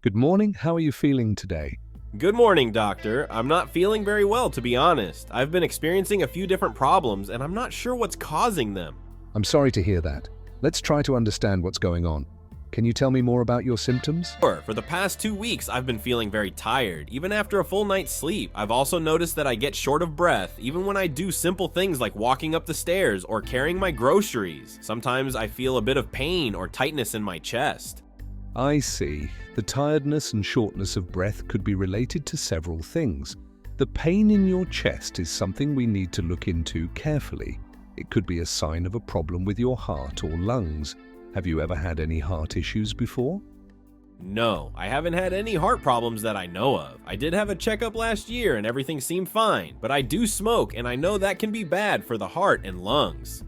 Good morning, how are you feeling today? Good morning, doctor. I'm not feeling very well, to be honest. I've been experiencing a few different problems, and I'm not sure what's causing them. I'm sorry to hear that. Let's try to understand what's going on. Can you tell me more about your symptoms? Sure, for the past 2 weeks, I've been feeling very tired, even after a full night's sleep. I've also noticed that I get short of breath, even when I do simple things like walking up the stairs or carrying my groceries. Sometimes I feel a bit of pain or tightness in my chest. I see. The tiredness and shortness of breath could be related to several things. The pain in your chest is something we need to look into carefully. It could be a sign of a problem with your heart or lungs. Have you ever had any heart issues before? No, I haven't had any heart problems that I know of. I did have a checkup last year and everything seemed fine, but I do smoke and I know that can be bad for the heart and lungs.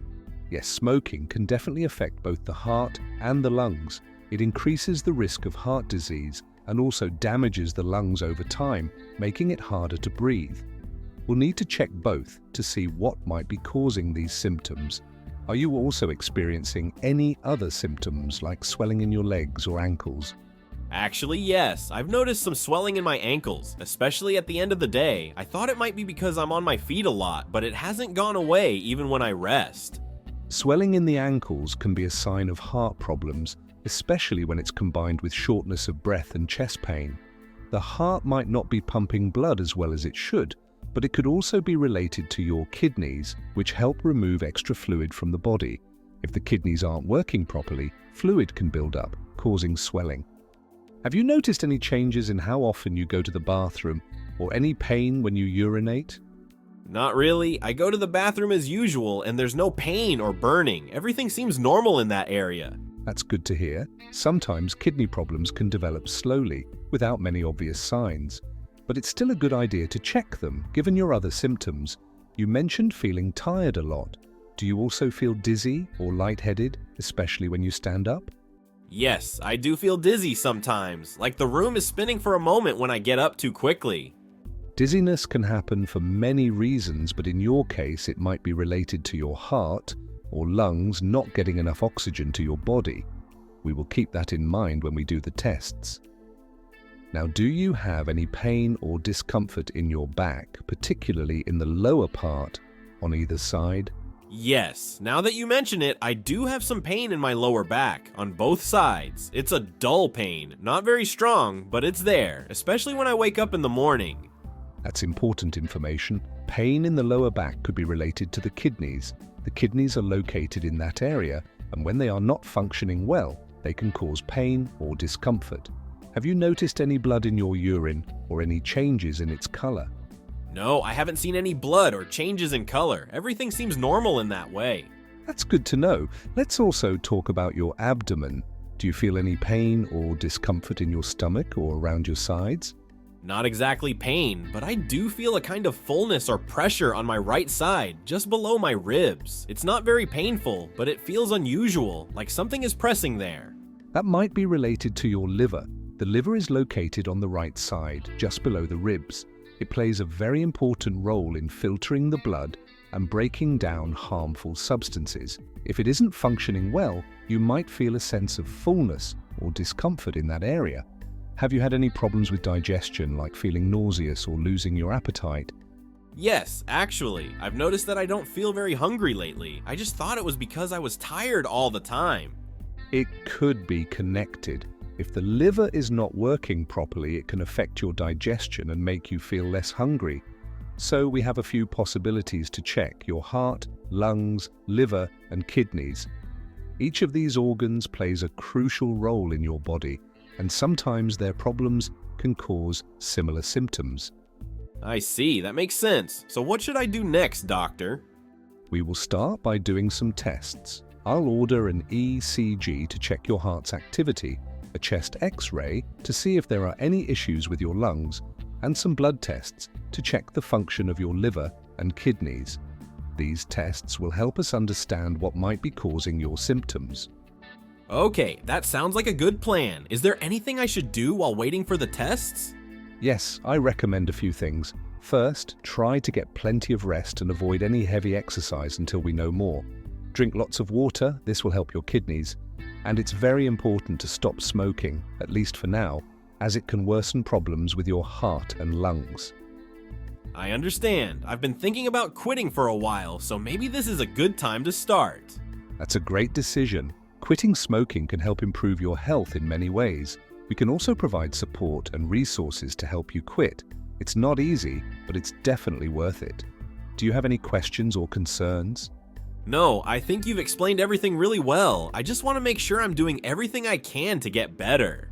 Yes, smoking can definitely affect both the heart and the lungs. It increases the risk of heart disease and also damages the lungs over time, making it harder to breathe. We'll need to check both to see what might be causing these symptoms. Are you also experiencing any other symptoms like swelling in your legs or ankles? Actually, yes. I've noticed some swelling in my ankles, especially at the end of the day. I thought it might be because I'm on my feet a lot, but it hasn't gone away even when I rest. Swelling in the ankles can be a sign of heart problems, especially when it's combined with shortness of breath and chest pain. The heart might not be pumping blood as well as it should, but it could also be related to your kidneys, which help remove extra fluid from the body. If the kidneys aren't working properly, fluid can build up, causing swelling. Have you noticed any changes in how often you go to the bathroom, or any pain when you urinate? Not really. I go to the bathroom as usual, and there's no pain or burning. Everything seems normal in that area. That's good to hear. Sometimes kidney problems can develop slowly, without many obvious signs. But it's still a good idea to check them, given your other symptoms. You mentioned feeling tired a lot. Do you also feel dizzy or lightheaded, especially when you stand up? Yes, I do feel dizzy sometimes, like the room is spinning for a moment when I get up too quickly. Dizziness can happen for many reasons, but in your case it might be related to your heart or lungs not getting enough oxygen to your body. We will keep that in mind when we do the tests. Now, do you have any pain or discomfort in your back, particularly in the lower part, on either side? Yes, now that you mention it, I do have some pain in my lower back, on both sides. It's a dull pain, not very strong, but it's there, especially when I wake up in the morning. That's important information. Pain in the lower back could be related to the kidneys. The kidneys are located in that area, and when they are not functioning well, they can cause pain or discomfort. Have you noticed any blood in your urine or any changes in its color? No, I haven't seen any blood or changes in color. Everything seems normal in that way. That's good to know. Let's also talk about your abdomen. Do you feel any pain or discomfort in your stomach or around your sides? Not exactly pain, but I do feel a kind of fullness or pressure on my right side, just below my ribs. It's not very painful, but it feels unusual, like something is pressing there. That might be related to your liver. The liver is located on the right side, just below the ribs. It plays a very important role in filtering the blood and breaking down harmful substances. If it isn't functioning well, you might feel a sense of fullness or discomfort in that area. Have you had any problems with digestion, like feeling nauseous or losing your appetite? Yes, actually, I've noticed that I don't feel very hungry lately. I just thought it was because I was tired all the time. It could be connected. If the liver is not working properly, it can affect your digestion and make you feel less hungry. So we have a few possibilities to check: your heart, lungs, liver, and kidneys. Each of these organs plays a crucial role in your body, and sometimes their problems can cause similar symptoms. I see, that makes sense. So what should I do next, doctor? We will start by doing some tests. I'll order an ECG to check your heart's activity, a chest X-ray to see if there are any issues with your lungs, and some blood tests to check the function of your liver and kidneys. These tests will help us understand what might be causing your symptoms. Okay, that sounds like a good plan. Is there anything I should do while waiting for the tests? Yes, I recommend a few things. First, try to get plenty of rest and avoid any heavy exercise until we know more. Drink lots of water, this will help your kidneys. And it's very important to stop smoking, at least for now. as it can worsen problems with your heart and lungs. I understand. I've been thinking about quitting for a while, so maybe this is a good time to start. That's a great decision. Quitting smoking can help improve your health in many ways. We can also provide support and resources to help you quit. It's not easy, but it's definitely worth it. Do you have any questions or concerns? No, I think you've explained everything really well. I just want to make sure I'm doing everything I can to get better.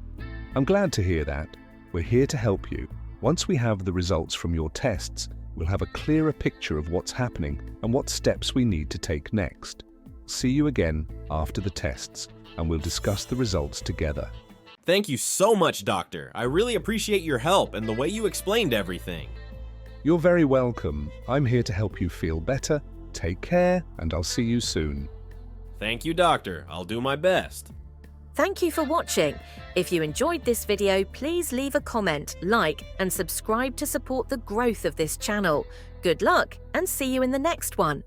I'm glad to hear that. We're here to help you. Once we have the results from your tests, we'll have a clearer picture of what's happening and what steps we need to take next. See you again after the tests, and we'll discuss the results together. Thank you so much, Doctor. I really appreciate your help and the way you explained everything. You're very welcome. I'm here to help you feel better. Take care, and I'll see you soon. Thank you, Doctor. I'll do my best. Thank you for watching. If you enjoyed this video, please leave a comment, like, and subscribe to support the growth of this channel. Good luck, and see you in the next one.